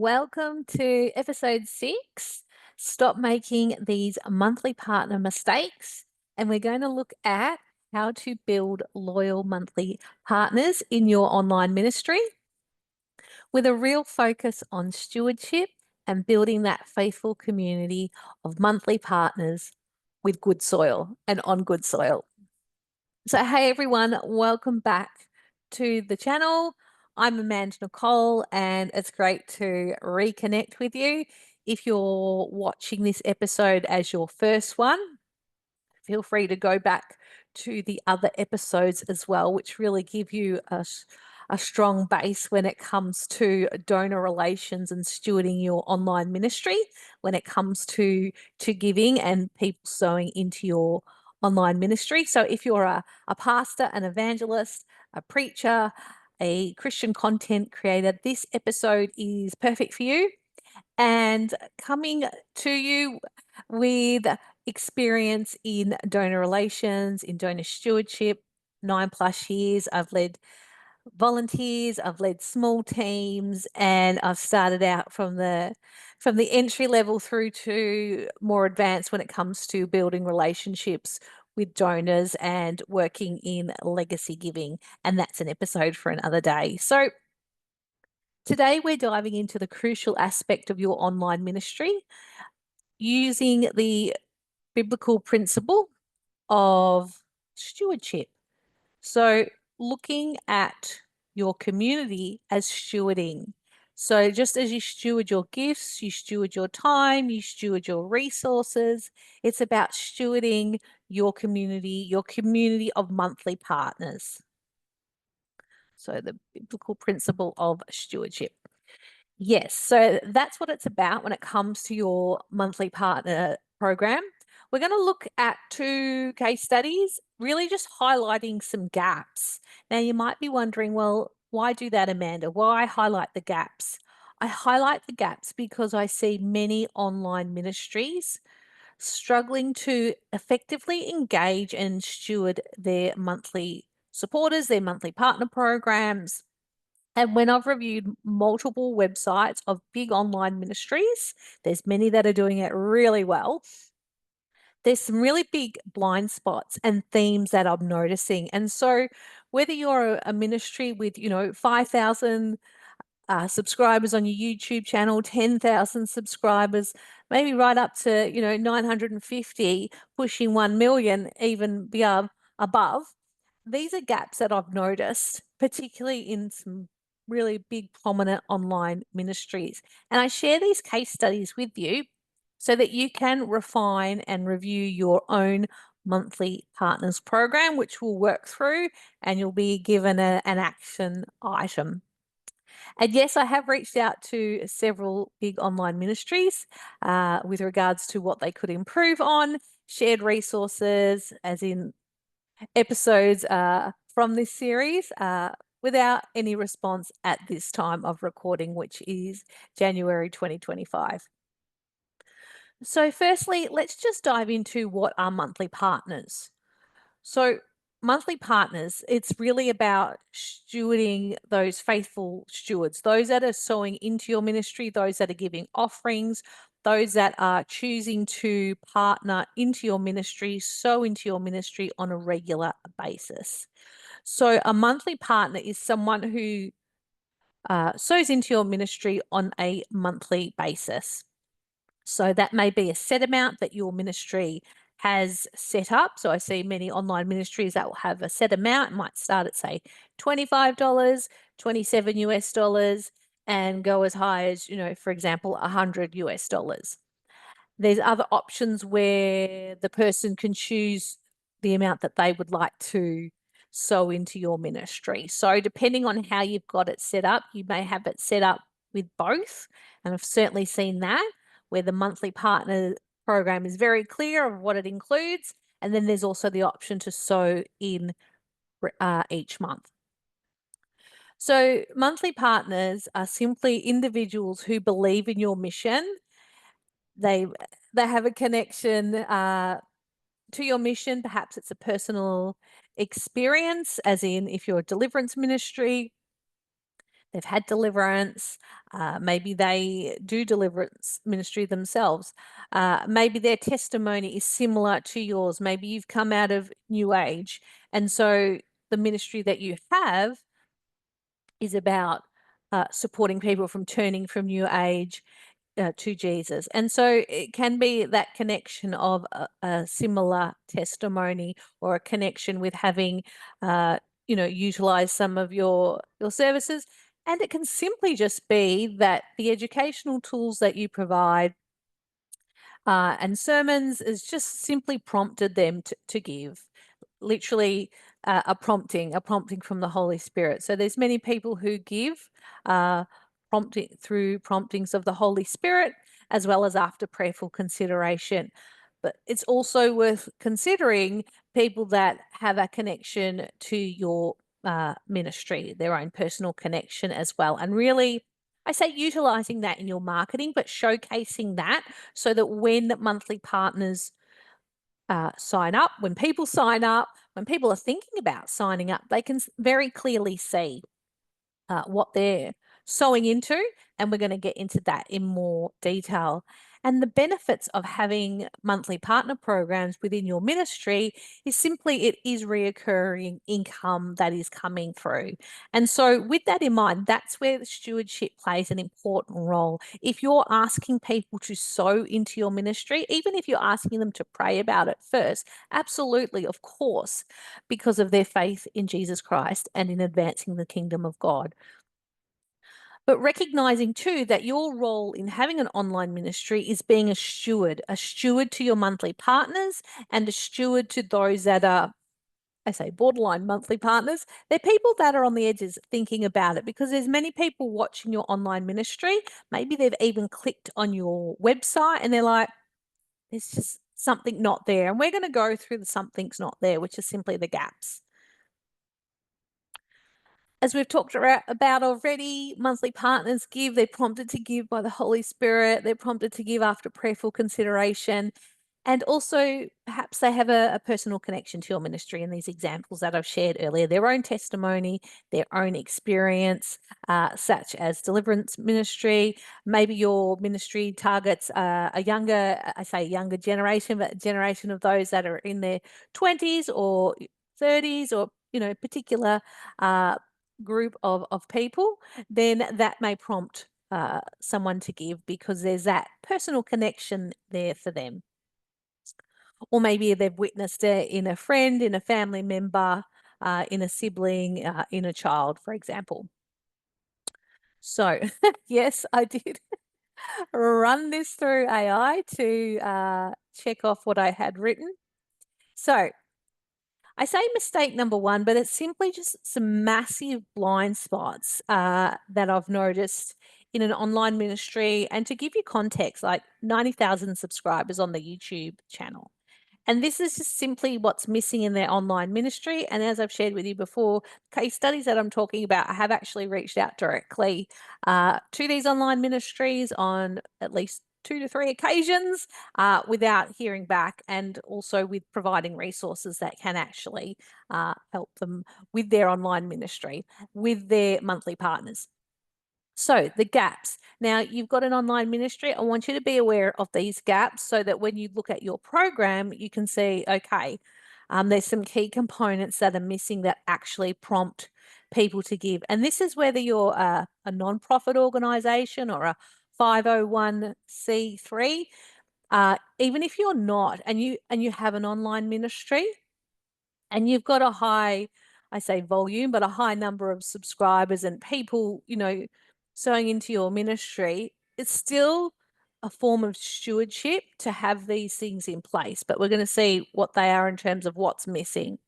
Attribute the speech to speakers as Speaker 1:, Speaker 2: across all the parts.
Speaker 1: Welcome to episode 6. Stop making these monthly partner mistakes. And we're going to look at how to build loyal monthly partners in your online ministry with a real focus on stewardship and building that faithful community of monthly partners with good soil and on good soil. So, hey everyone, welcome back to the channel. I'm Amanda Nicole, and it's great to reconnect with you. If you're watching this episode as your first one, feel free to go back to the other episodes as well, which really give you a strong base when it comes to donor relations and stewarding your online ministry, when it comes to giving and people sowing into your online ministry. So if you're a pastor, an evangelist, a preacher, a Christian content creator, this episode is perfect for you. And coming to you with experience in donor relations, in donor stewardship, 9+ years. I've led volunteers, I've led small teams, and I've started out from the entry level through to more advanced when it comes to building relationships with donors and working in legacy giving. And that's an episode for another day. So today we're diving into the crucial aspect of your online ministry using the biblical principle of stewardship. So, looking at your community as stewarding. So, just as you steward your gifts, you steward your time, you steward your resources, it's about stewarding your community of monthly partners. So, the biblical principle of stewardship. Yes, so that's what it's about when it comes to your monthly partner program. We're going to look at 2 case studies, really just highlighting some gaps. Now, you might be wondering, well, why do that, Amanda? Why highlight the gaps? I highlight the gaps because I see many online ministries struggling to effectively engage and steward their monthly supporters, their monthly partner programs, and when I've reviewed multiple websites of big online ministries, there's many that are doing it really well. There's some really big blind spots and themes that I'm noticing. And so whether you're a ministry with, 5,000 subscribers on your YouTube channel, 10,000 subscribers, maybe right up to, 950, pushing 1 million, even beyond above, these are gaps that I've noticed, particularly in some really big, prominent online ministries. And I share these case studies with you so that you can refine and review your own monthly partners program, which we'll work through, and you'll be given an action item. And yes, I have reached out to several big online ministries with regards to what they could improve on, shared resources, as in episodes from this series without any response at this time of recording, which is January 2025. So, firstly, let's just dive into what are monthly partners. So, monthly partners, it's really about stewarding those faithful stewards, those that are sowing into your ministry, those that are giving offerings, those that are choosing to partner into your ministry, sow into your ministry on a regular basis. So, a monthly partner is someone who sows into your ministry on a monthly basis. So that may be a set amount that your ministry has set up. So I see many online ministries that will have a set amount. It might start at, say, $25, 27 US dollars, and go as high as, for example, 100 US dollars. There's other options where the person can choose the amount that they would like to sow into your ministry. So depending on how you've got it set up, you may have it set up with both. And I've certainly seen that where the monthly partner program is very clear of what it includes. And then there's also the option to sow in each month. So monthly partners are simply individuals who believe in your mission. They have a connection to your mission. Perhaps it's a personal experience, as in if you're a deliverance ministry, they've had deliverance. Maybe they do deliverance ministry themselves. Maybe their testimony is similar to yours. Maybe you've come out of New Age. And so the ministry that you have is about supporting people from turning from New Age to Jesus. And so it can be that connection of a similar testimony, or a connection with having, utilized some of your services. And it can simply just be that the educational tools that you provide and sermons is just simply prompted them to give. Literally a prompting from the Holy Spirit. So there's many people who give through promptings of the Holy Spirit, as well as after prayerful consideration. But it's also worth considering people that have a connection to your ministry, their own personal connection as well. And really, I say utilizing that in your marketing, but showcasing that so that when monthly partners sign up, when people sign up, when people are thinking about signing up, they can very clearly see what they're sowing into. And we're going to get into that in more detail. And the benefits of having monthly partner programs within your ministry is simply it is reoccurring income that is coming through. And so, with that in mind, that's where the stewardship plays an important role. If you're asking people to sow into your ministry, even if you're asking them to pray about it first, absolutely, of course, because of their faith in Jesus Christ and in advancing the kingdom of God. But recognizing too that your role in having an online ministry is being a steward to your monthly partners, and a steward to those that are, I say, borderline monthly partners. They're people that are on the edges thinking about it, because there's many people watching your online ministry. Maybe they've even clicked on your website and they're like, there's just something not there. And we're going to go through the something's not there, which is simply the gaps. As we've talked about already, monthly partners give. They're prompted to give by the Holy Spirit. They're prompted to give after prayerful consideration. And also, perhaps they have a personal connection to your ministry in these examples that I've shared earlier, their own testimony, their own experience, such as deliverance ministry. Maybe your ministry targets a younger, I say younger generation, but a generation of those that are in their 20s or 30s, or, particular group of people. Then that may prompt someone to give, because there's that personal connection there for them. Or maybe they've witnessed it in a friend, in a family member, in a sibling, in a child, for example. So, yes, I did run this through AI to check off what I had written. So, I say mistake number one, but it's simply just some massive blind spots that I've noticed in an online ministry. And to give you context, like 90,000 subscribers on the YouTube channel. And this is just simply what's missing in their online ministry. And as I've shared with you before, case studies that I'm talking about, I have actually reached out directly to these online ministries on at least 2 to 3 occasions without hearing back, and also with providing resources that can actually help them with their online ministry, with their monthly partners. So the gaps. Now you've got an online ministry. I want you to be aware of these gaps so that when you look at your program, you can see, okay, there's some key components that are missing that actually prompt people to give. And this is whether you're a non-profit organization or a 501c3. Even if you're not, and you have an online ministry, and you've got a high, I say volume, but a high number of subscribers and people, sowing into your ministry, it's still a form of stewardship to have these things in place. But we're going to see what they are in terms of what's missing.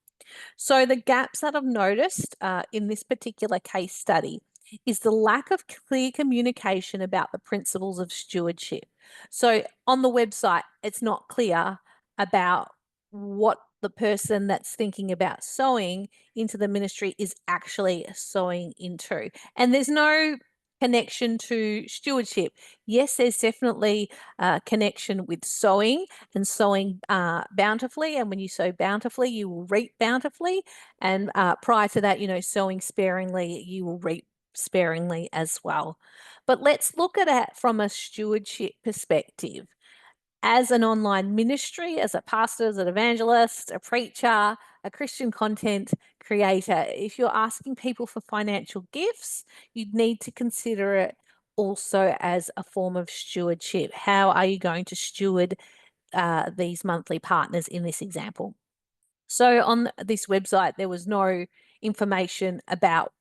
Speaker 1: So the gaps that I've noticed in this particular case study is the lack of clear communication about the principles of stewardship. So on the website, it's not clear about what the person that's thinking about sowing into the ministry is actually sowing into. And there's no connection to stewardship. Yes, there's definitely a connection with sowing and sowing bountifully. And when you sow bountifully, you will reap bountifully. And prior to that, sowing sparingly, you will reap sparingly as well. But let's look at it from a stewardship perspective. As an online ministry, as a pastor, as an evangelist, a preacher, a Christian content creator, if you're asking people for financial gifts, you'd need to consider it also as a form of stewardship. How are you going to steward these monthly partners in this example? So on this website, there was no information about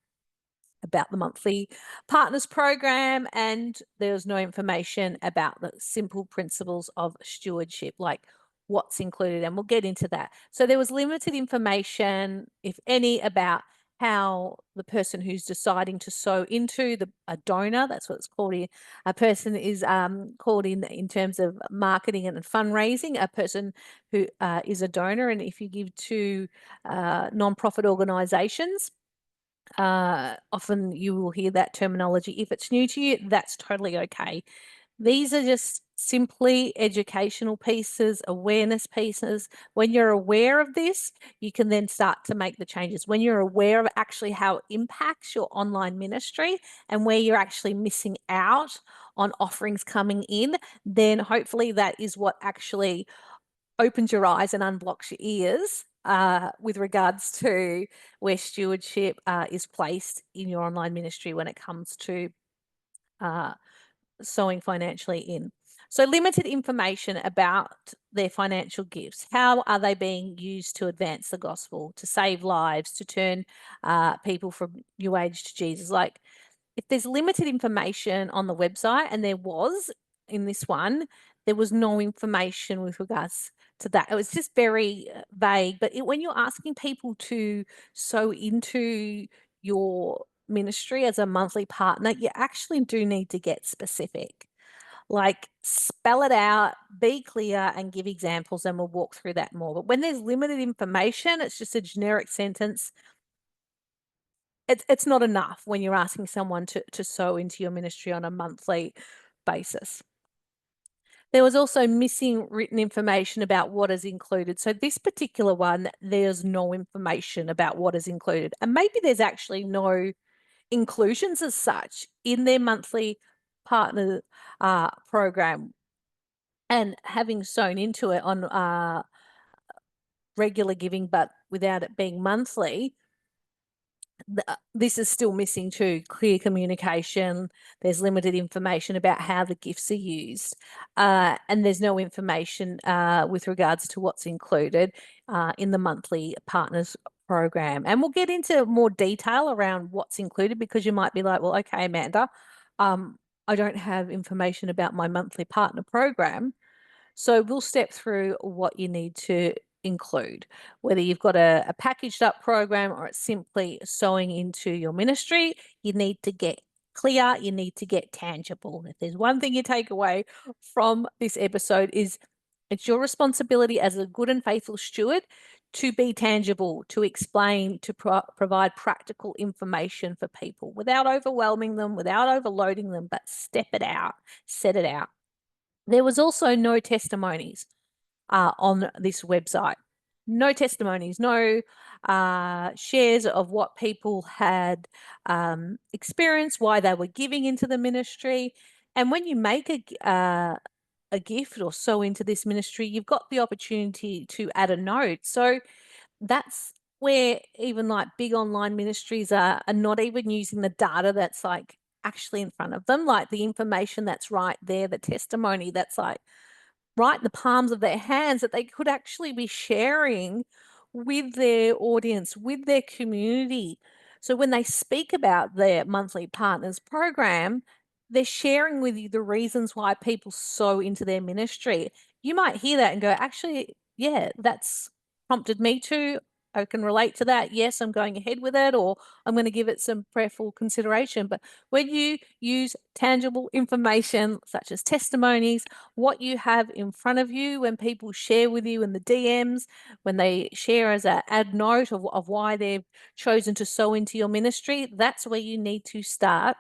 Speaker 1: the monthly partners program, and there was no information about the simple principles of stewardship, like what's included, and we'll get into that. So there was limited information, if any, about how the person who's deciding to sow into a donor, that's what it's called here, a person is called in terms of marketing and fundraising, a person who is a donor. And if you give to non-profit organizations, often you will hear that terminology. If it's new to you, that's totally okay. These are just simply educational pieces, awareness pieces. When you're aware of this, you can then start to make the changes. When you're aware of actually how it impacts your online ministry and where you're actually missing out on offerings coming in, then hopefully that is what actually opens your eyes and unblocks your ears with regards to where stewardship is placed in your online ministry when it comes to sowing financially in. So limited information about their financial gifts. How are they being used to advance the gospel, to save lives, to turn people from New Age to Jesus? Like, if there's limited information on the website, and there was in this one, there was no information with regards to that. It was just very vague. But when you're asking people to sow into your ministry as a monthly partner, you actually do need to get specific. Like, spell it out, be clear, and give examples, and we'll walk through that more. But when there's limited information, it's just a generic sentence. It's not enough when you're asking someone to sow into your ministry on a monthly basis. There was also missing written information about what is included. So this particular one, there's no information about what is included. And maybe there's actually no inclusions as such in their monthly partner program. And having sown into it on regular giving, but without it being monthly, this is still missing too. Clear communication. There's limited information about how the gifts are used, and there's no information with regards to what's included in the monthly partners program. And we'll get into more detail around what's included, because you might be like, well, okay, Amanda, I don't have information about my monthly partner program. So we'll step through what you need to include, whether you've got a packaged up program or it's simply sowing into your ministry. You need to get clear, you need to get tangible. If there's one thing you take away from this episode, is it's your responsibility as a good and faithful steward to be tangible, to explain, to provide practical information for people without overwhelming them, without overloading them, but step it out, set it out. There was also no testimonies on this website. No testimonies, no shares of what people had experienced, why they were giving into the ministry. And when you make a gift or sow into this ministry, you've got the opportunity to add a note. So that's where even like big online ministries are not even using the data that's like actually in front of them, like the information that's right there, the testimony that's like right in the palms of their hands, that they could actually be sharing with their audience, with their community. So when they speak about their monthly partners program, they're sharing with you the reasons why people sow into their ministry. You might hear that and go, actually, yeah, that's prompted me to. I can relate to that. Yes, I'm going ahead with it, or I'm going to give it some prayerful consideration. But when you use tangible information such as testimonies, what you have in front of you, when people share with you in the DMs, when they share as a add note of why they've chosen to sow into your ministry, that's where you need to start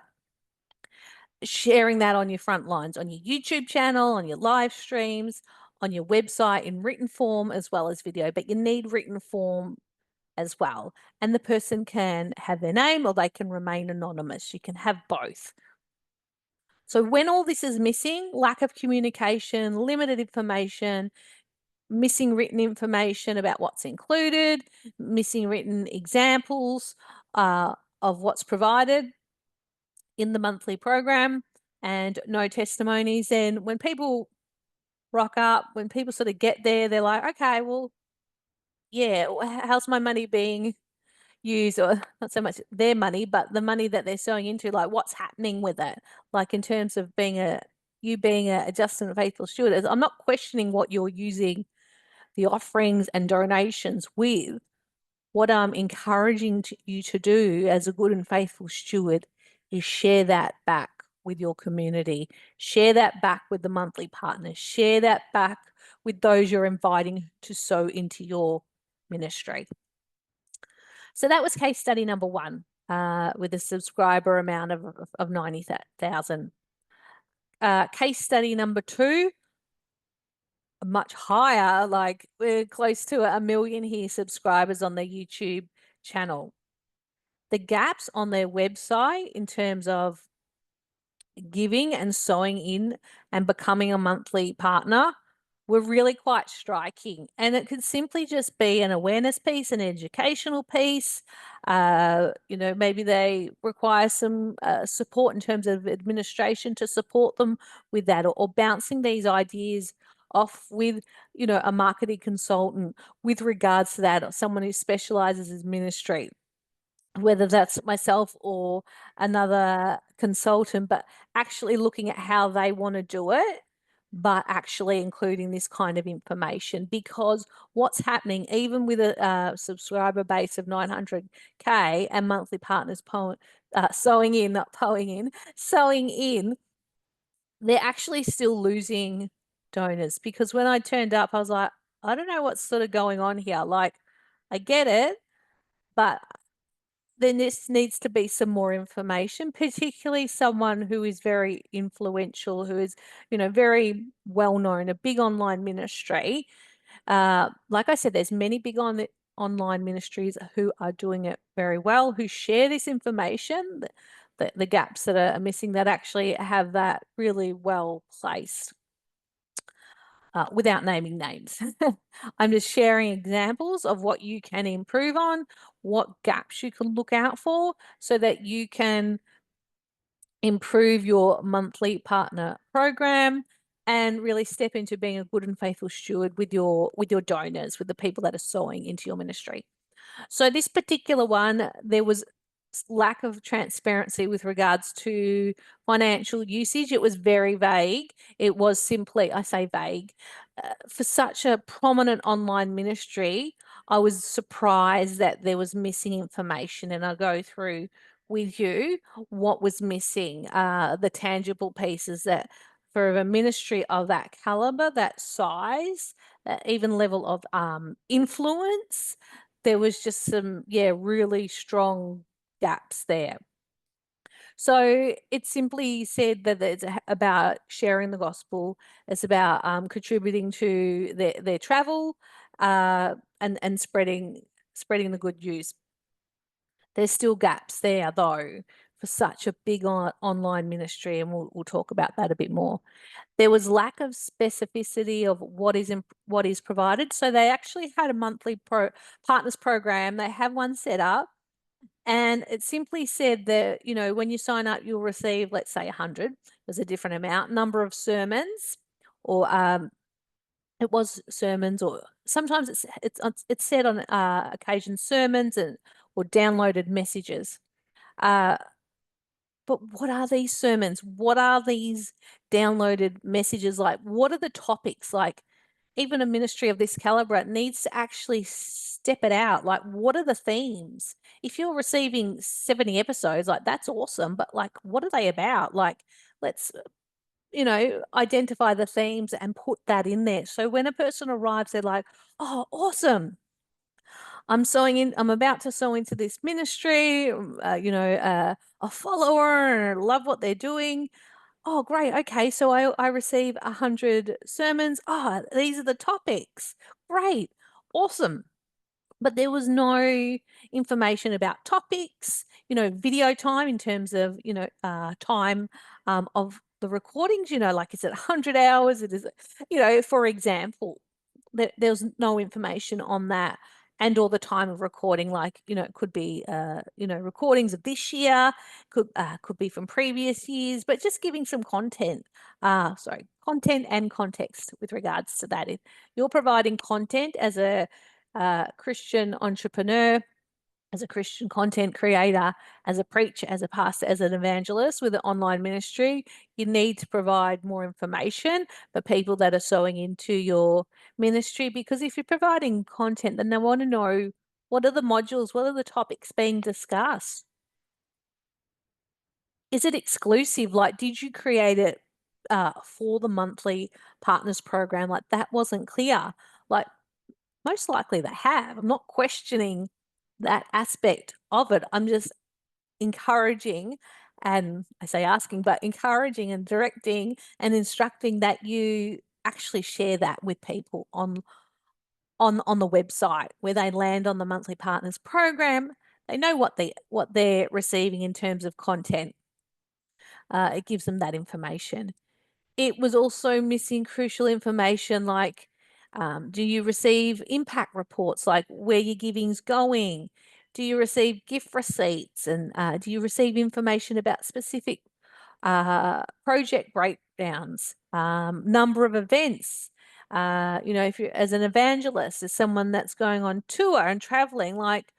Speaker 1: sharing that on your front lines, on your YouTube channel, on your live streams, on your website in written form as well as video. But you need written form as well. And the person can have their name or they can remain anonymous. You can have both. So when all this is missing, lack of communication, limited information, missing written information about what's included, missing written examples of what's provided in the monthly program, and no testimonies, then when people rock up, when people sort of get there, they're like, okay, well, yeah, how's my money being used? Or not so much their money, but the money that they're sowing into, like what's happening with it? Like in terms of being a just and faithful steward. I'm not questioning what you're using the offerings and donations with. What I'm encouraging you to do as a good and faithful steward is share that back with your community, share that back with the monthly partners, share that back with those you're inviting to sow into your ministry. So that was case study number one, with a subscriber amount of 90,000. Case study number two, much higher, like we're close to 1 million here subscribers on their YouTube channel. The gaps on their website in terms of giving and sewing in and becoming a monthly partner were really quite striking. And it could simply just be an awareness piece, an educational piece. Maybe they require some support in terms of administration to support them with that, or bouncing these ideas off with, a marketing consultant with regards to that, or someone who specializes in ministry, whether that's myself or another consultant, but actually looking at how they want to do it, but actually including this kind of information. Because what's happening, even with a subscriber base of 900K and monthly partners sewing in, they're actually still losing donors. Because when I turned up, I was like, I don't know what's sort of going on here. Like, I get it, but then this needs to be some more information, particularly someone who is very influential, who is, very well known, a big online ministry. Like I said, there's many big online ministries who are doing it very well, who share this information, the gaps that are missing, that actually have that really well placed. Without naming names. I'm just sharing examples of what you can improve on, what gaps you can look out for, so that you can improve your monthly partner program and really step into being a good and faithful steward with your donors, with the people that are sowing into your ministry. So this particular one, there was lack of transparency with regards to financial usage. It was very vague. It was simply, I say vague, for such a prominent online ministry, I was surprised that there was missing information. And I'll go through with you what was missing, the tangible pieces that for a ministry of that caliber, that size, even level of influence, there was just some, really strong gaps there. So it simply said that it's about sharing the gospel. It's about contributing to their travel, and spreading the good news. There's still gaps there though for such a big online ministry, and we'll talk about that a bit more. There was lack of specificity of what is provided. So they actually had a monthly partners program. They have one set up, and it simply said that, when you sign up, you'll receive, let's say 100, there's a different number of sermons, or it was sermons, or sometimes it's said on occasion sermons or downloaded messages. But what are these sermons? What are these downloaded messages like? What are the topics like? Even a ministry of this caliber, it needs to actually step it out. Like, what are the themes? If you're receiving 70 episodes, like, that's awesome. But like, what are they about? Like, let's, identify the themes and put that in there. So when a person arrives, they're like, oh, awesome. I'm about to sow into this ministry, a follower, and I love what they're doing. Oh, great. Okay. So I receive 100 sermons. Oh, these are the topics. Great. Awesome. but there was no information about topics, video time in terms of, time of the recordings, like is it 100 hours? It is, for example, there was no information on that and all the time of recording, like, it could be, recordings of this year, could be from previous years, but just giving some content and context with regards to that. If you're providing content as a Christian entrepreneur, as a Christian content creator, as a preacher, as a pastor, as an evangelist with an online ministry, you need to provide more information for people that are sowing into your ministry. Because if you're providing content, then they want to know, what are the modules, what are the topics being discussed? Is it exclusive? Like, did you create it for the monthly partners program? Like, that wasn't clear. Like, most likely they have. I'm not questioning that aspect of it. I'm just encouraging, and I say asking, but encouraging and directing and instructing that you actually share that with people on the website where they land on the monthly partners program. They know what they're receiving in terms of content. It gives them that information. It was also missing crucial information like, do you receive impact reports, like where your giving's going? Do you receive gift receipts? And do you receive information about specific project breakdowns, number of events? If you're as an evangelist, as someone that's going on tour and traveling, like,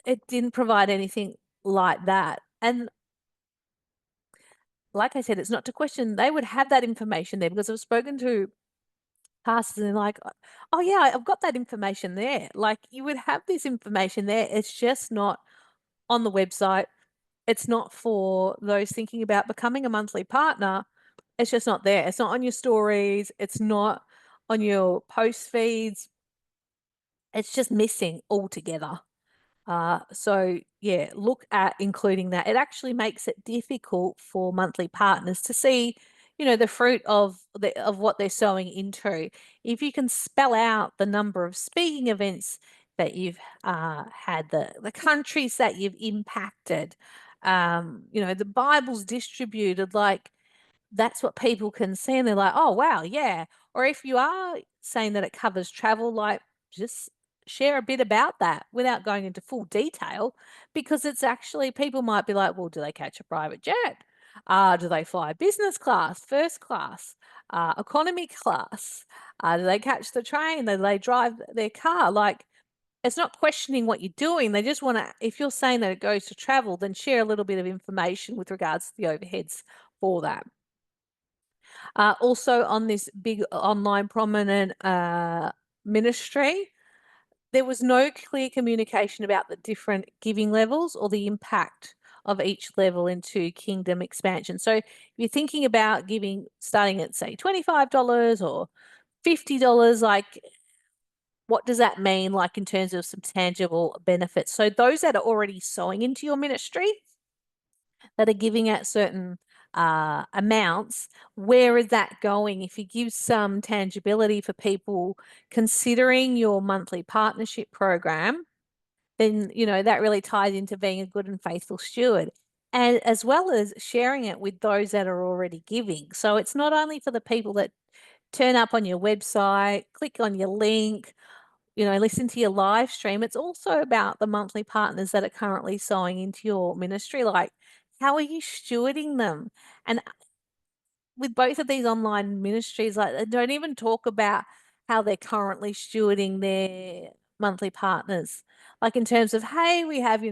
Speaker 1: it didn't provide anything like that. And like I said, it's not to question. They would have that information there, because I've spoken to pastors and they're like, oh yeah, I've got that information there. Like, you would have this information there. It's just not on the website. It's not for those thinking about becoming a monthly partner. It's just not there. It's not on your stories. It's not on your post feeds. It's just missing altogether. So yeah, look at including that. It actually makes it difficult for monthly partners to see, the fruit of what they're sowing into. If you can spell out the number of speaking events that you've had, the countries that you've impacted, the Bible's distributed, like, that's what people can see and they're like, oh, wow, yeah. Or if you are saying that it covers travel, like, just share a bit about that without going into full detail, because it's actually, people might be like, well, do they catch a private jet? Do they fly business class, first class, economy class? Do they catch the train? Do they drive their car? Like, it's not questioning what you're doing. They just want to, if you're saying that it goes to travel, then share a little bit of information with regards to the overheads for that. Also on this big online prominent ministry, there was no clear communication about the different giving levels or the impact of each level into kingdom expansion. So if you're thinking about giving, starting at say $25 or $50, like, what does that mean, like, in terms of some tangible benefits? So those that are already sowing into your ministry, that are giving at certain amounts, where is that going? If you give some tangibility for people considering your monthly partnership program, then, that really ties into being a good and faithful steward. And as well as sharing it with those that are already giving. So it's not only for the people that turn up on your website, click on your link, listen to your live stream. It's also about the monthly partners that are currently sowing into your ministry. Like, how are you stewarding them? And with both of these online ministries, like, they don't even talk about how they're currently stewarding their monthly partners. Like, in terms of, hey, we have,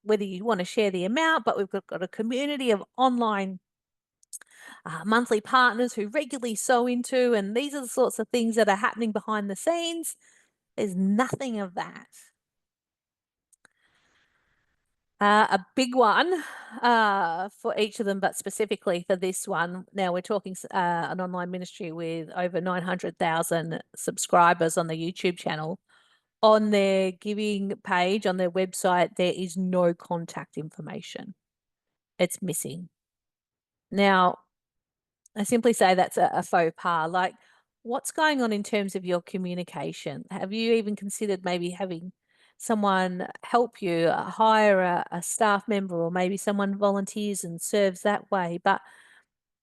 Speaker 1: whether you want to share the amount, but we've got a community of online monthly partners who regularly sow into, and these are the sorts of things that are happening behind the scenes. There's nothing of that. A big one for each of them, but specifically for this one. Now we're talking an online ministry with over 900,000 subscribers on the YouTube channel. On their giving page, on their website, there is no contact information. It's missing. Now, I simply say that's a faux pas. Like, what's going on in terms of your communication? Have you even considered maybe having someone help you, hire a staff member, or maybe someone volunteers and serves that way? But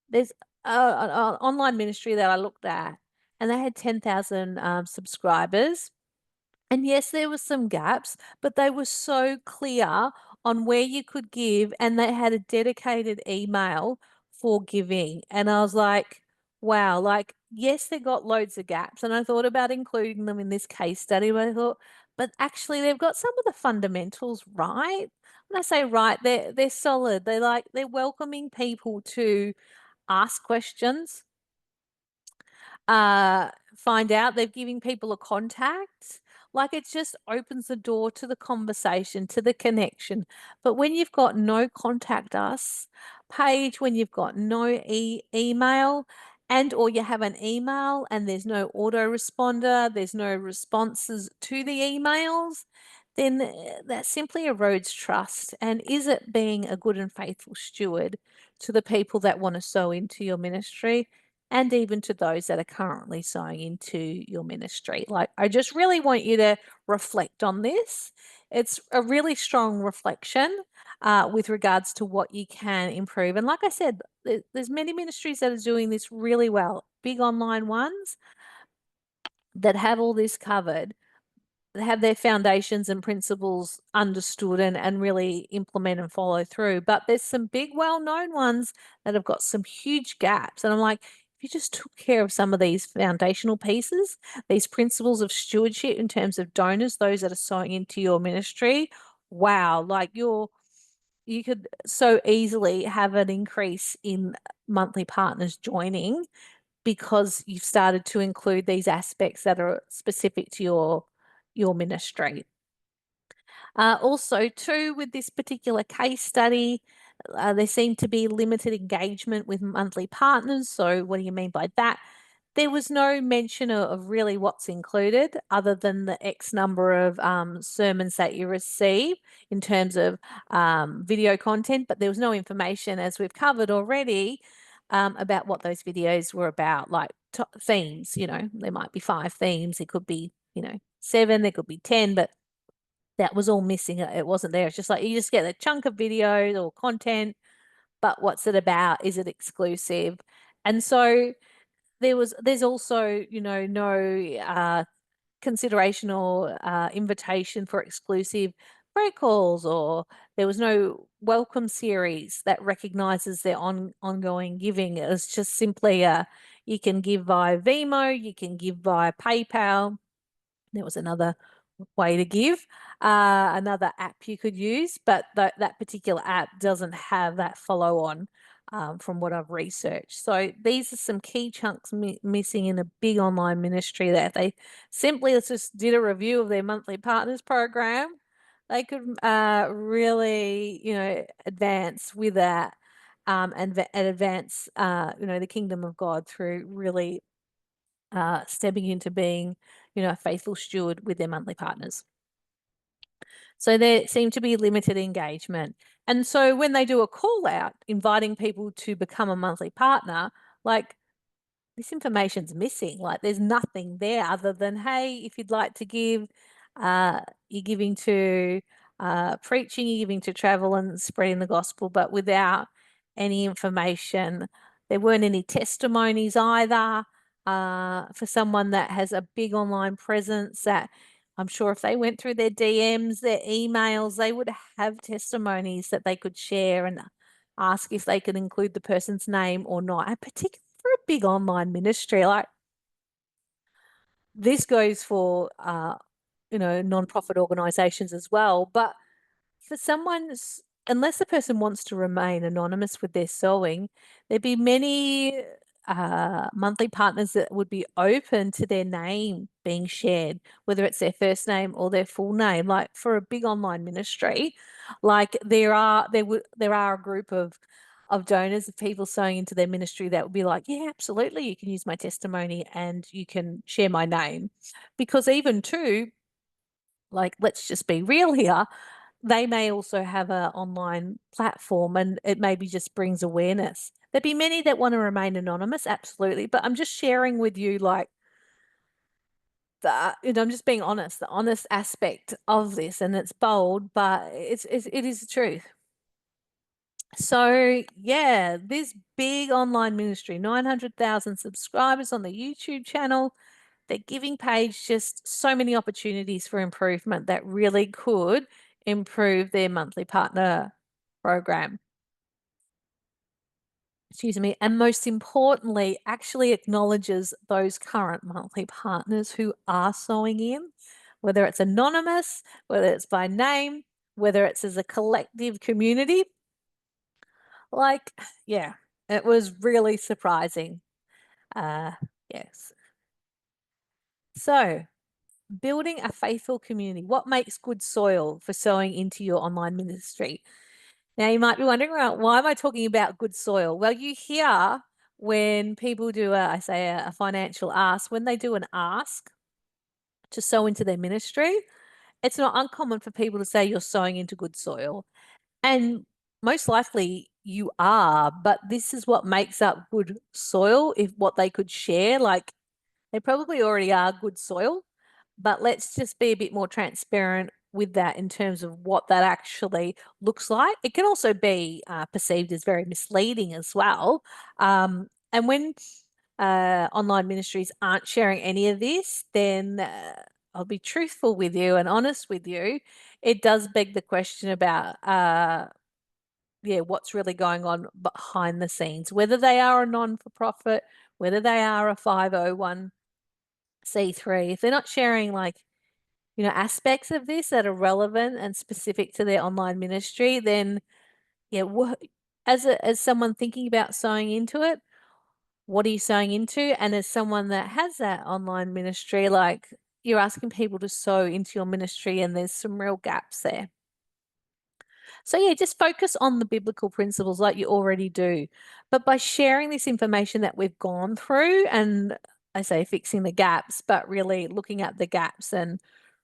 Speaker 1: there's an online ministry that I looked at, and they had 10,000 subscribers. And yes, there were some gaps, but they were so clear on where you could give, and they had a dedicated email for giving. And I was like, wow, like, yes, they got loads of gaps. And I thought about including them in this case study, but I thought, but actually they've got some of the fundamentals right. When I say right, they're solid. They're welcoming people to ask questions, uh, find out. They're giving people a contact. Like, it just opens the door to the conversation, to the connection. But when you've got no contact us page, when you've got no email, and or you have an email and there's no autoresponder, there's no responses to the emails, then that simply erodes trust. And is it being a good and faithful steward to the people that want to sow into your ministry? And even to those that are currently sowing into your ministry. Like, I just really want you to reflect on this. It's a really strong reflection with regards to what you can improve. And like I said, there's many ministries that are doing this really well, big online ones that have all this covered, have their foundations and principles understood and really implement and follow through. But there's some big, well-known ones that have got some huge gaps. And I'm like, if you just took care of some of these foundational pieces, these principles of stewardship in terms of donors, those that are sowing into your ministry, wow, like you could so easily have an increase in monthly partners joining because you've started to include these aspects that are specific to your ministry. Also, too, with this particular case study, there seemed to be limited engagement with monthly partners. So, what do you mean by that? There was no mention of really what's included other than the X number of sermons that you receive in terms of video content, but there was no information, as we've covered already, about what those videos were about, like themes. There might be 5 themes, it could be, 7, there could be 10, but that was all missing. It wasn't there. It's just like you just get a chunk of videos or content, but what's it about? Is it exclusive? And so there's also, no consideration or invitation for exclusive prayer calls, or there was no welcome series that recognizes their ongoing giving. It was just simply you can give via Vimo, you can give via PayPal. There was another way to give, another app you could use, but that particular app doesn't have that follow on from what I've researched. So these are some key chunks missing in a big online ministry that they simply just did a review of their monthly partners program. They could really, advance with that and advance, the kingdom of God through really stepping into being, a faithful steward with their monthly partners. So there seemed to be limited engagement. And so when they do a call out inviting people to become a monthly partner, like, this information's missing. Like, there's nothing there other than, hey, if you'd like to give, you're giving to preaching, you're giving to travel and spreading the gospel, but without any information. There weren't any testimonies either for someone that has a big online presence that I'm sure if they went through their DMs, their emails, they would have testimonies that they could share and ask if they could include the person's name or not. And particularly for a big online ministry, like, this goes for non-profit organizations as well. But for someone's, unless the person wants to remain anonymous with their sewing, there'd be many monthly partners that would be open to their name being shared, whether it's their first name or their full name. Like, for a big online ministry, like, there are a group of donors, of people sewing into their ministry that would be like, yeah, absolutely, you can use my testimony and you can share my name. Because even too, like, let's just be real here, they may also have an online platform and it maybe just brings awareness. There'd be many that want to remain anonymous, absolutely. But I'm just sharing with you, like, I'm just being honest, the honest aspect of this, and it's bold, but it is the truth. So yeah, this big online ministry, 900,000 subscribers on the YouTube channel, their giving page, just so many opportunities for improvement that really could improve their monthly partner program. Excuse me. And most importantly, actually acknowledges those current monthly partners who are sewing in, whether it's anonymous, whether it's by name, whether it's as a collective community. Like, yeah, it was really surprising. Yes. So, building a faithful community. What makes good soil for sowing into your online ministry? Now, you might be wondering, well, why am I talking about good soil? Well, you hear when people do a financial ask, when they do an ask to sow into their ministry, it's not uncommon for people to say you're sowing into good soil. And most likely you are, but this is what makes up good soil. If what they could share, like they probably already are good soil, but let's just be a bit more transparent with that in terms of what that actually looks like. It can also be perceived as very misleading as well. And when online ministries aren't sharing any of this, then I'll be truthful with you and honest with you. It does beg the question about what's really going on behind the scenes, whether they are a non-for-profit, whether they are a 501c3. If they're not sharing aspects of this that are relevant and specific to their online ministry, then yeah, as someone thinking about sewing into it, what are you sewing into? And as someone that has that online ministry, like you're asking people to sow into your ministry, and there's some real gaps there. So, yeah, just focus on the biblical principles like you already do. But by sharing this information that we've gone through, and I say fixing the gaps, but really looking at the gaps and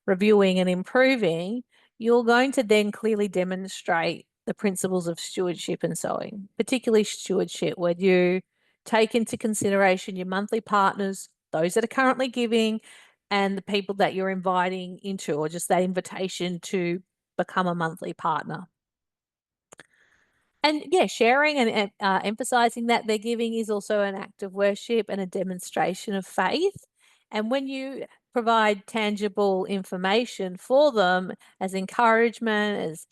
Speaker 1: reviewing and improving, you're going to then clearly demonstrate the principles of stewardship and sowing, particularly stewardship, where you take into consideration your monthly partners, those that are currently giving, and the people that you're inviting into, or just that invitation to become a monthly partner. And yeah, sharing and emphasizing that their giving is also an act of worship and a demonstration of faith. And when you provide tangible information for them as encouragement, as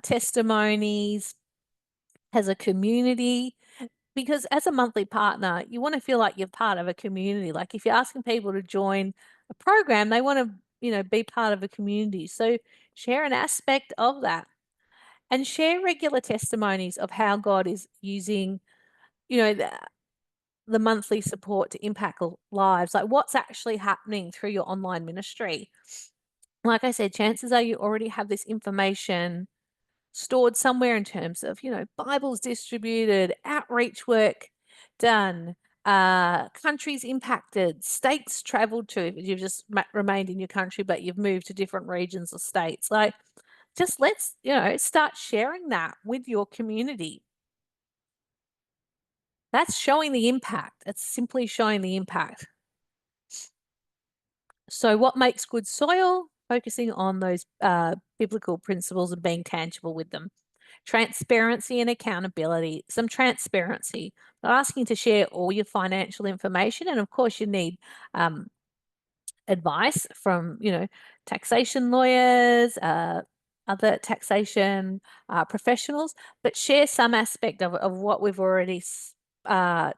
Speaker 1: testimonies, as a community, because as a monthly partner, you want to feel like you're part of a community. Like if you're asking people to join a program, they want to, be part of a community. So share an aspect of that and share regular testimonies of how God is using, the monthly support to impact lives, like what's actually happening through your online ministry. Like I said, chances are you already have this information stored somewhere in terms of, Bibles distributed, outreach work done, countries impacted, states traveled to, if you've just remained in your country, but you've moved to different regions or states. Like, just let's, start sharing that with your community. That's showing the impact. It's simply showing the impact. So, what makes good soil? Focusing on those biblical principles and being tangible with them. Transparency and accountability. Some transparency. Not asking to share all your financial information, and of course, you need advice from taxation lawyers, other taxation professionals, but share some aspect of what we've already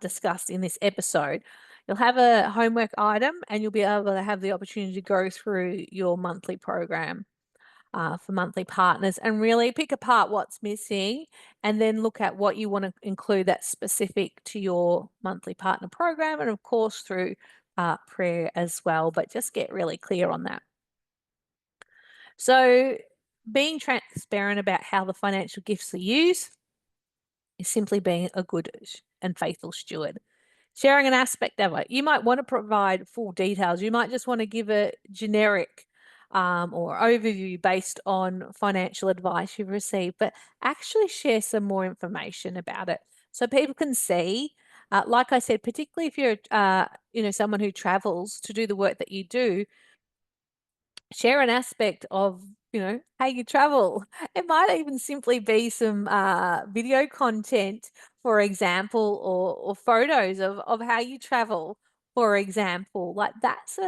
Speaker 1: discussed in this episode. You'll have a homework item and you'll be able to have the opportunity to go through your monthly program for monthly partners and really pick apart what's missing and then look at what you want to include that's specific to your monthly partner program, and of course through prayer as well, but just get really clear on that. So being transparent about how the financial gifts are used is simply being a good and faithful steward. Sharing an aspect of it. You might want to provide full details. You might just want to give a generic or overview based on financial advice you've received, but actually share some more information about it so people can see. Like I said, particularly if you're, someone who travels to do the work that you do, share an aspect of, how you travel. It might even simply be some video content, for example, or photos of how you travel, for example. Like that's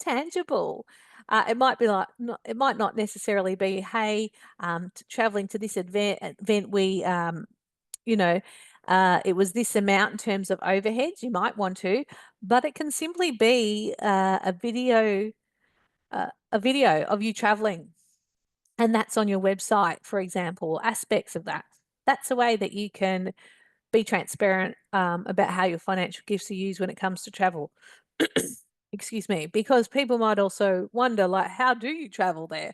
Speaker 1: tangible. It might be like it might not necessarily be, hey, traveling to this event we you know, it was this amount in terms of overheads. You might want to, but it can simply be a video of you traveling, and that's on your website, for example, aspects of that. That's a way that you can be transparent about how your financial gifts are used when it comes to travel. Excuse me, because people might also wonder, like, how do you travel there?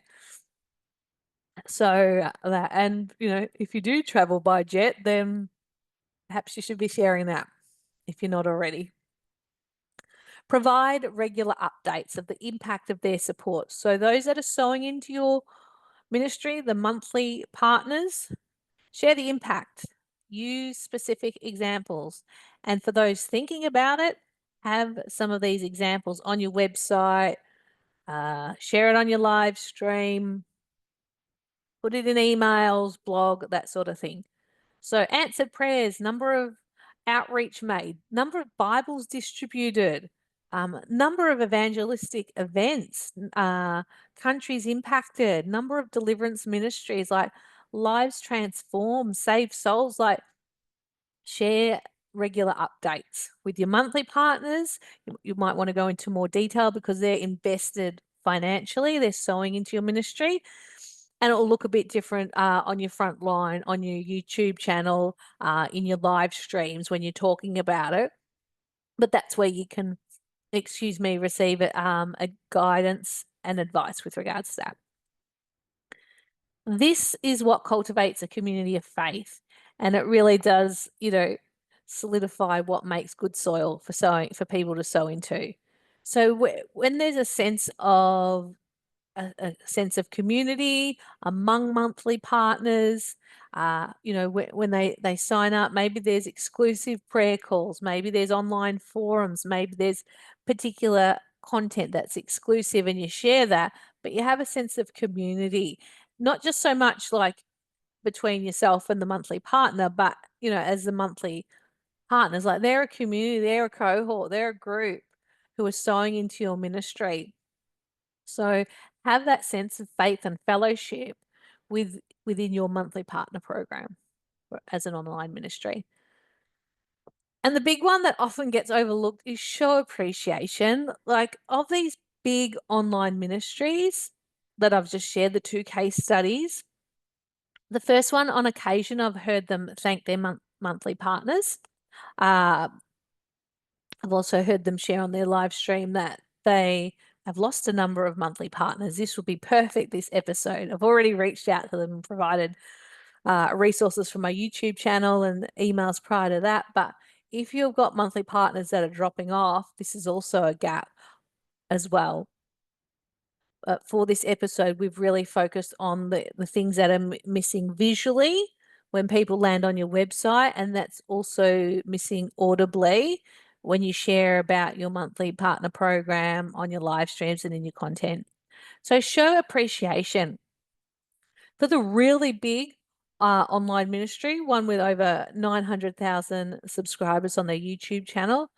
Speaker 1: So that, and if you do travel by jet, then perhaps you should be sharing that if you're not already. Provide regular updates of the impact of their support. So those that are sewing into your ministry, the monthly partners, share the impact. Use specific examples. And for those thinking about it, have some of these examples on your website, share it on your live stream, put it in emails, blog, that sort of thing. So answered prayers, number of outreach made, number of Bibles distributed, number of evangelistic events, countries impacted, number of deliverance ministries, like lives transformed, saved souls, like share regular updates with your monthly partners. You might want to go into more detail because they're invested financially, they're sowing into your ministry. And it will look a bit different on your front line, on your YouTube channel, in your live streams when you're talking about it. But that's where you can, receive a guidance and advice with regards to that. This is what cultivates a community of faith. And it really does, solidify what makes good soil for people to sow into. So when there's a sense of community among monthly partners. When they sign up, maybe there's exclusive prayer calls, maybe there's online forums, maybe there's particular content that's exclusive and you share that, but you have a sense of community, not just so much like between yourself and the monthly partner, but, as the monthly partners, like they're a community, they're a cohort, they're a group who are sowing into your ministry. So have that sense of faith and fellowship within your monthly partner program as an online ministry. And the big one that often gets overlooked is show appreciation. Like, of these big online ministries that I've just shared, the 2 case studies, the first one, on occasion, I've heard them thank their monthly partners. I've also heard them share on their live stream that they have lost a number of monthly partners. This will be perfect, this episode. I've already reached out to them and provided resources from my YouTube channel and emails prior to that. But if you've got monthly partners that are dropping off, this is also a gap as well. For this episode, we've really focused on the things that are missing visually when people land on your website, and that's also missing audibly when you share about your monthly partner program on your live streams and in your content. So show appreciation. For the really big online ministry, one with over 900,000 subscribers on their YouTube channel,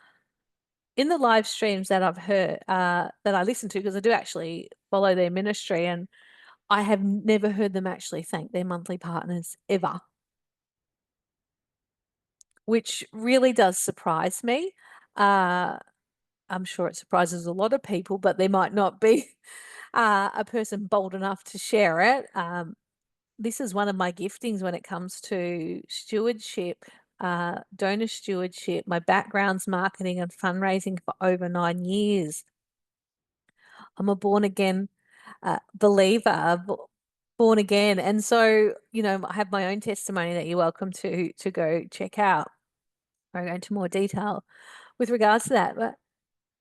Speaker 1: in the live streams that I've heard, that I listen to, because I do actually follow their ministry, and I have never heard them actually thank their monthly partners ever, which really does surprise me. I'm sure it surprises a lot of people, but there might not be a person bold enough to share it. This is one of my giftings when it comes to stewardship, donor stewardship. My background's marketing and fundraising for over 9 years. I'm a born again believer, born again. And so, I have my own testimony that you're welcome to go check out. I'll go into more detail with regards to that. But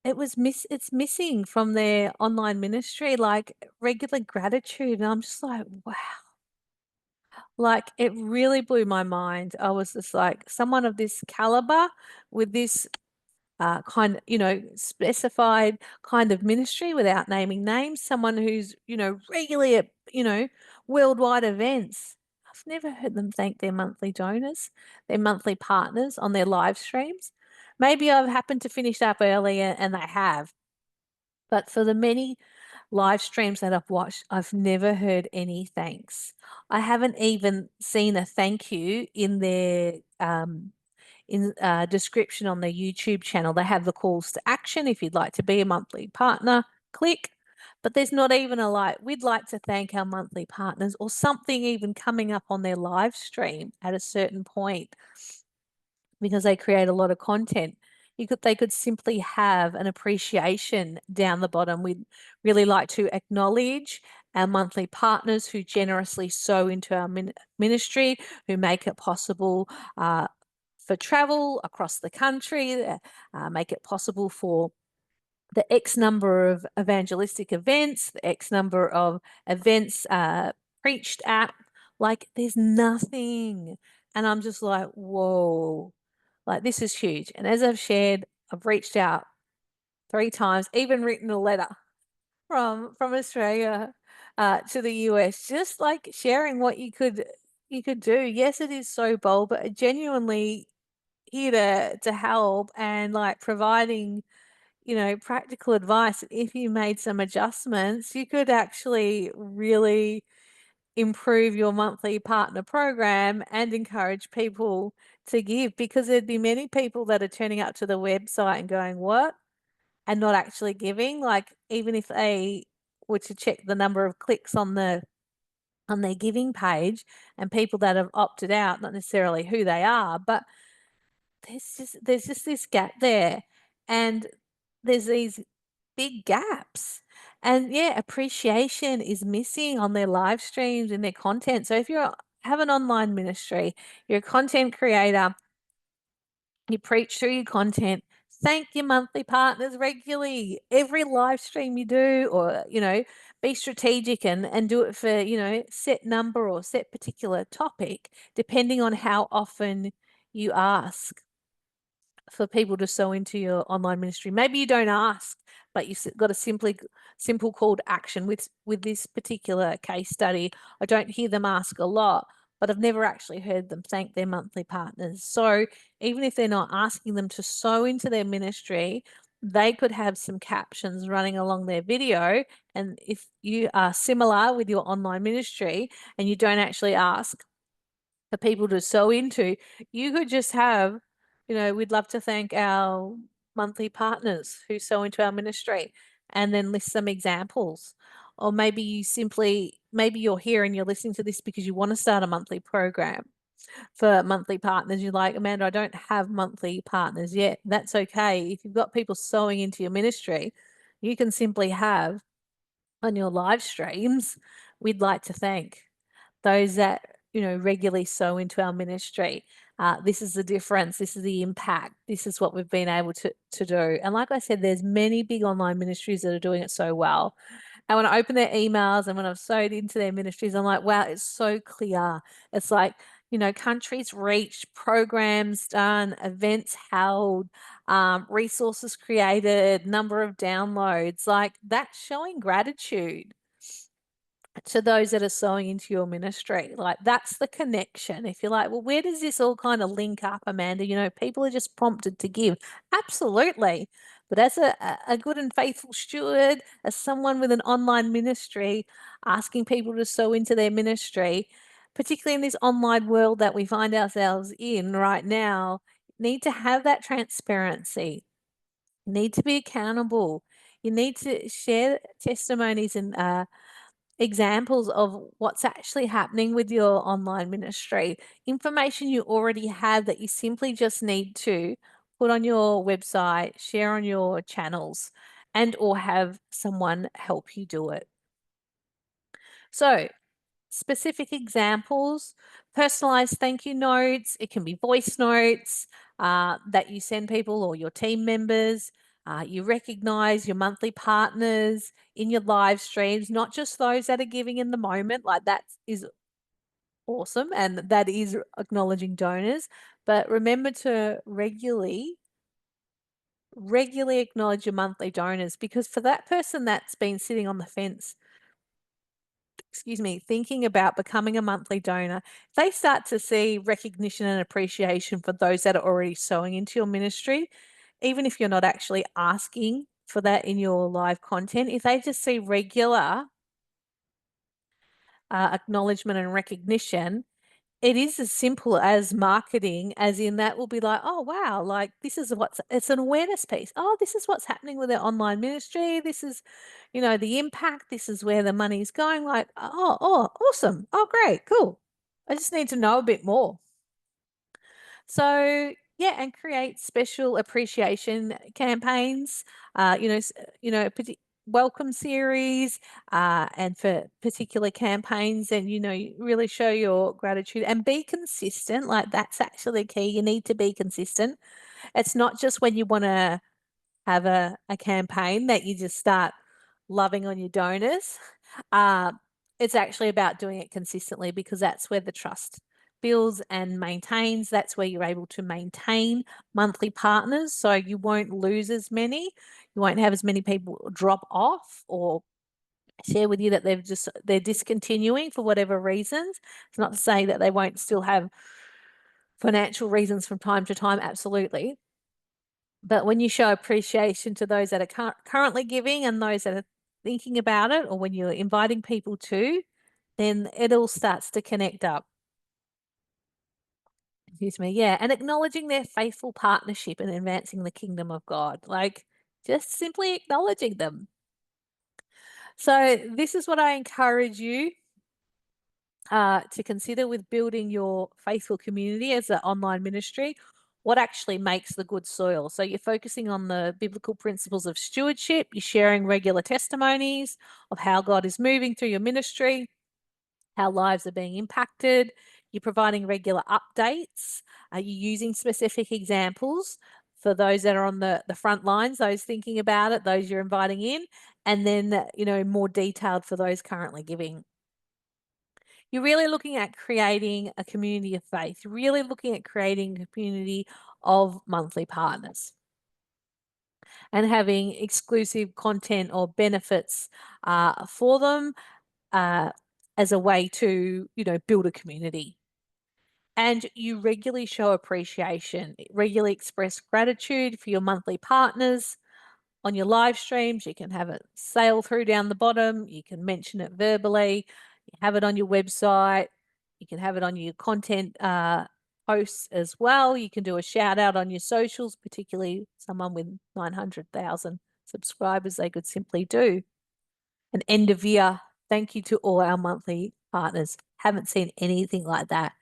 Speaker 1: it's missing from their online ministry, like regular gratitude. And I'm just like, wow. Like it really blew my mind. I was just like, someone of this caliber with this kind, specified kind of ministry without naming names, someone who's, regularly at, worldwide events. I've never heard them thank their monthly donors, their monthly partners on their live streams. Maybe I've happened to finish up earlier and they have. But for the many live streams that I've watched, I've never heard any thanks. I haven't even seen a thank you in their description on their YouTube channel. They have the calls to action if you'd like to be a monthly partner, click. But there's not even a like, we'd like to thank our monthly partners or something even coming up on their live stream at a certain point because they create a lot of content. They could simply have an appreciation down the bottom. We'd really like to acknowledge our monthly partners who generously sow into our ministry, who make it possible for travel across the country, make it possible for the X number of evangelistic events, the X number of events preached at. Like, there's nothing. And I'm just like, whoa, like, this is huge. And as I've shared, I've reached out 3 times, even written a letter from Australia to the US, just like sharing what you could do. Yes, it is so bold, but genuinely here to help and like providing, practical advice. If you made some adjustments, you could actually really improve your monthly partner program and encourage people to give, because there'd be many people that are turning up to the website and going, what? And not actually giving. Like, even if they were to check the number of clicks on their giving page and people that have opted out, not necessarily who they are, but there's just this gap there, and there's these big gaps. And yeah, appreciation is missing on their live streams and their content. So if you have an online ministry, you're a content creator, you preach through your content, thank your monthly partners regularly. Every live stream you do, or, be strategic and do it for, set number or set particular topic, depending on how often you ask for people to sow into your online ministry. Maybe you don't ask, but you've got a simple call to action. With this particular case study, I don't hear them ask a lot, but I've never actually heard them thank their monthly partners. So even if they're not asking them to sow into their ministry, they could have some captions running along their video. And if you are similar with your online ministry and you don't actually ask for people to sow into, you could just have, we'd love to thank our monthly partners who sow into our ministry, and then list some examples. Or maybe maybe you're here and you're listening to this because you want to start a monthly program for monthly partners. You're like, Amanda, I don't have monthly partners yet. That's okay. If you've got people sowing into your ministry, you can simply have on your live streams, we'd like to thank those that, regularly sow into our ministry. This is the difference. This is the impact. This is what we've been able to do. And like I said, there's many big online ministries that are doing it so well. And when I open their emails and when I've sewed into their ministries, I'm like, wow, it's so clear. It's like, countries reached, programs done, events held, resources created, number of downloads. Like, that's showing gratitude to those that are sowing into your ministry. Like, that's the connection. If you're like, well, where does this all kind of link up, Amanda? People are just prompted to give. Absolutely. But as a good and faithful steward, as someone with an online ministry, asking people to sow into their ministry, particularly in this online world that we find ourselves in right now, need to have that transparency, need to be accountable. You need to share testimonies and examples of what's actually happening with your online ministry, information you already have that you simply just need to put on your website, share on your channels, and or have someone help you do it. So, specific examples, personalized thank you notes. It can be voice notes that you send people or your team members. You recognize your monthly partners in your live streams, not just those that are giving in the moment. Like that is awesome. And that is acknowledging donors. But remember to regularly acknowledge your monthly donors, because for that person that's been sitting on the fence, excuse me, thinking about becoming a monthly donor, they start to see recognition and appreciation for those that are already sowing into your ministry, even if you're not actually asking for that in your live content. If they just see regular acknowledgement and recognition, it is as simple as marketing, as in that will be like, oh, wow, like this is it's an awareness piece. Oh, this is what's happening with their online ministry. This is, the impact. This is where the money's going. Like, oh, awesome. Oh, great. Cool. I just need to know a bit more. So, yeah, and create special appreciation campaigns, welcome series, and for particular campaigns, and, really show your gratitude and be consistent. Like that's actually key. You need to be consistent. It's not just when you want to have a campaign that you just start loving on your donors. Uh, it's actually about doing it consistently, because that's where the trust builds and maintains. That's where you're able to maintain monthly partners. So you won't lose as many. You won't have as many people drop off or share with you that they're discontinuing for whatever reasons. It's not to say that they won't still have financial reasons from time to time, absolutely. But when you show appreciation to those that are currently giving and those that are thinking about it, or when you're inviting people to, then it all starts to connect up. Excuse me. Yeah. And acknowledging their faithful partnership in advancing the kingdom of God, like just simply acknowledging them. So, this is what I encourage you to consider with building your faithful community as an online ministry. What actually makes the good soil? So you're focusing on the biblical principles of stewardship. You're sharing regular testimonies of how God is moving through your ministry, how lives are being impacted. You're providing regular updates. Are you using specific examples for those that are on the front lines, those thinking about it, those you're inviting in, and then, more detailed for those currently giving? You're really looking at creating a community of faith. You're really looking at creating a community of monthly partners and having exclusive content or benefits for them uh, as a way to, build a community. And you regularly show appreciation, regularly express gratitude for your monthly partners. On your live streams, you can have it sail through down the bottom. You can mention it verbally. You have it on your website. You can have it on your content posts as well. You can do a shout out on your socials, particularly someone with 900,000 subscribers. They could simply do an end of year thank you to all our monthly partners. Haven't seen anything like that.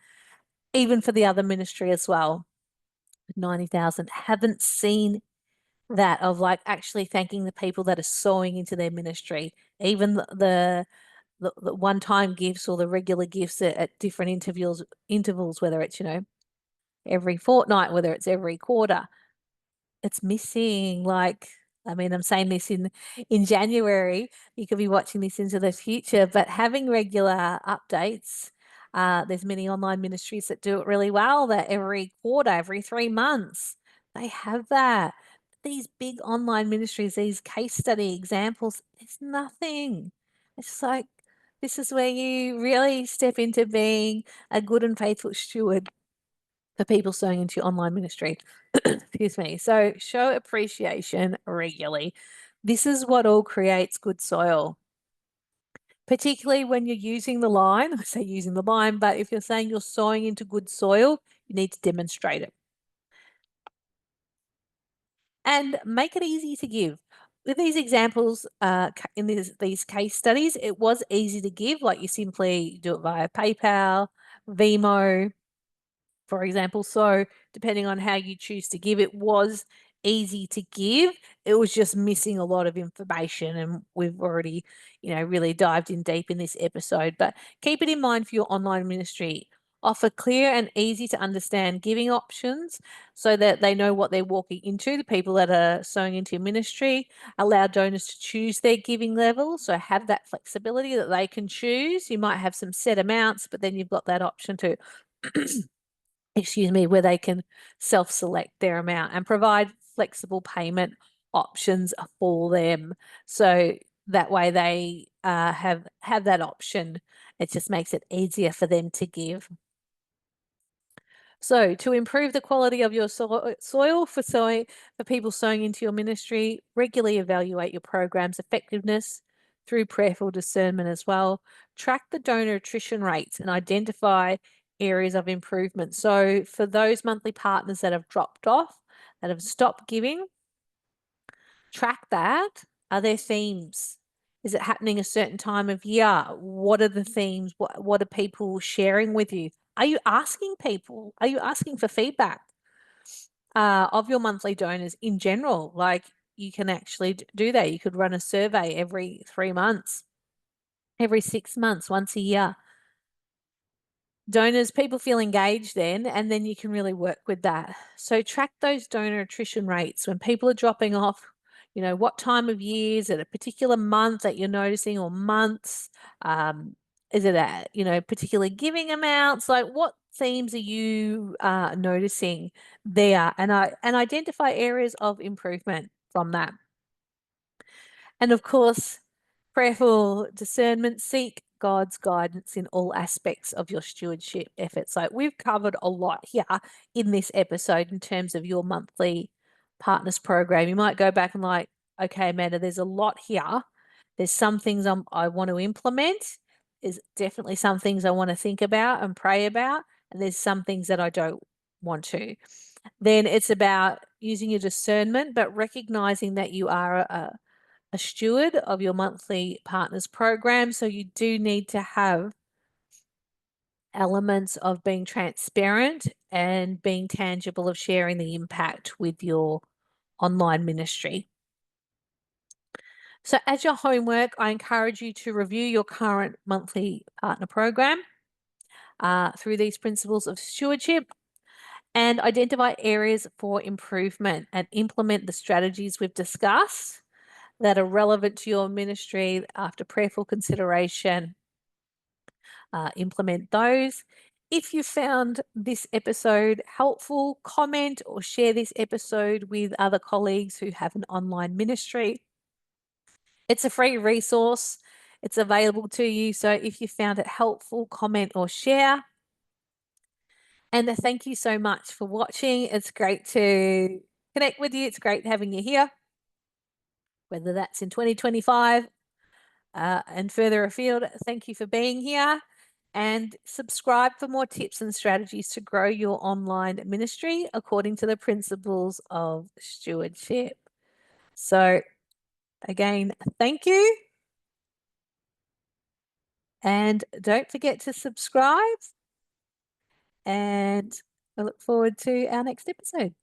Speaker 1: Even for the other ministry as well, 90,000. Haven't seen that, of like actually thanking the people that are sowing into their ministry, even the one-time gifts or the regular gifts at different intervals, whether it's, every fortnight, whether it's every quarter. It's missing. Like, I mean, I'm saying this in January. You could be watching this into the future, but having regular updates. There's many online ministries that do it really well, that every quarter, every 3 months, they have that. These big online ministries, these case study examples, it's nothing. It's like, this is where you really step into being a good and faithful steward for people sowing into your online ministry. Excuse me. So show appreciation regularly. This is what all creates good soil. Particularly when you're using the line, I say using the line, but if you're saying you're sowing into good soil, you need to demonstrate it. And make it easy to give. With these examples, in these case studies, it was easy to give. Like you simply do it via PayPal, Vimo, for example. So depending on how you choose to give, it was easy to give. It was just missing a lot of information, and we've already, really dived in deep in this episode. But keep it in mind for your online ministry. Offer clear and easy to understand giving options so that they know what they're walking into, the people that are sowing into your ministry. Allow donors to choose their giving level. So have that flexibility that they can choose. You might have some set amounts, but then you've got that option to, excuse me, where they can self-select their amount, and provide flexible payment options for them. So that way they have that option. It just makes it easier for them to give. So to improve the quality of your soil for people sowing into your ministry, regularly evaluate your program's effectiveness through prayerful discernment as well. Track the donor attrition rates and identify areas of improvement. So for those monthly partners that have dropped off, that have stopped giving, track that. Are there themes? Is it happening a certain time of year? What are the themes? What are people sharing with you? Are you asking people? Are you asking for feedback of your monthly donors in general? Like, you can actually do that. You could run a survey every 3 months, every 6 months, once a year. Donors, people feel engaged then, and then you can really work with that. So track those donor attrition rates when people are dropping off. You know, what time of year? Is it a particular month that you're noticing, or months? Is it a, particular giving amounts? Like, what themes are you noticing there? And identify areas of improvement from that. And of course, prayerful discernment, seek God's guidance in all aspects of your stewardship efforts. Like, we've covered a lot here in this episode in terms of your monthly partners program. You might go back and like, okay, Amanda, there's a lot here. There's some things I want to implement. There's definitely some things I want to think about and pray about. And there's some things that I don't want to. Then it's about using your discernment, but recognizing that you are a steward of your monthly partners program. So you do need to have elements of being transparent and being tangible, of sharing the impact with your online ministry. So as your homework, I encourage you to review your current monthly partner program through these principles of stewardship, and identify areas for improvement and implement the strategies we've discussed that are relevant to your ministry. After prayerful consideration, implement those. If you found this episode helpful, comment or share this episode with other colleagues who have an online ministry. It's a free resource. It's available to you. So if you found it helpful, comment or share. And thank you so much for watching. It's great to connect with you. It's great having you here, whether that's in 2025 and further afield. Thank you for being here, and subscribe for more tips and strategies to grow your online ministry according to the principles of stewardship. So again, thank you. And don't forget to subscribe, and I look forward to our next episode.